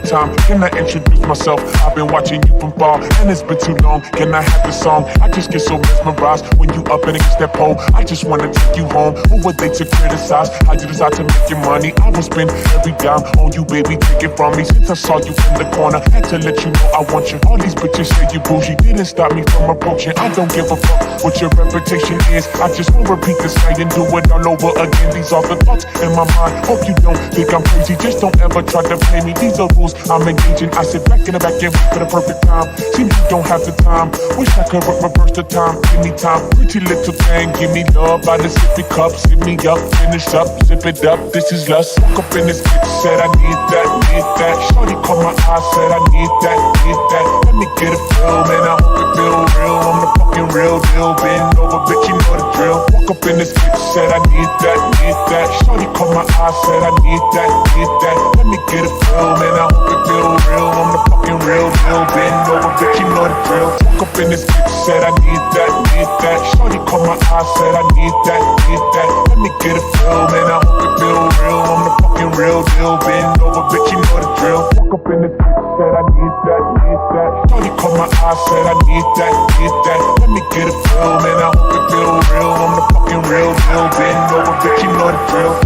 the time. Can I introduce myself? I've been watching you from far, and it's been too long. Can I have the song? I just get so mesmerized when you up and against that pole. I just wanna take you home. Who were they to criticize? How you decide to make your money? I will spend every dime on you, baby. Take it from me. Since I saw you in the corner, had to let you know I want you. All these bitches say you bougie, didn't stop me from approaching. I don't give a fuck what your reputation is. I just won't repeat the site and do it all over again. These are the thoughts in my mind. Hope you don't think I'm crazy. Just don't ever try to play me. These are rules I'm engaging. I sit back in the back and wait for the perfect time. Seems you don't have the time. Wish I could reverse the time. Give me time. Pretty little thing. Give me love by the sippy cup. Sip me up. Finish up. Sip it up. This is lust. Woke up in this bitch. Said I need that. Need that. Shorty caught my eye. Said I need that. Need that. Let me get a feel. Man, I hope it feel real. I'm the fucking real deal. Bend over, bitch. You know the drill. Woke up in this bitch. Said I need that. Need that. Shorty caught my eye. Said I need that. Need that. Let me get a feel. Man, I hope it feel real. I'm the fucking real deal. Bend over, bitch. You know the drill. Woke up in this bitch. Said I need that. Need that. Shorty caught my eye. Said I need that. Need that. Let me get a feel. Man, I hope it feel real. I'm the fucking real deal. Bend over, bitch. You know the drill. Woke up in this bitch. Said I need that. Need that. Shorty caught my eye. Said I need that. Need that. Let me get a feel. Man, I hope it feel real. I'm the fucking real deal. Bend over, bitch. You know the drill.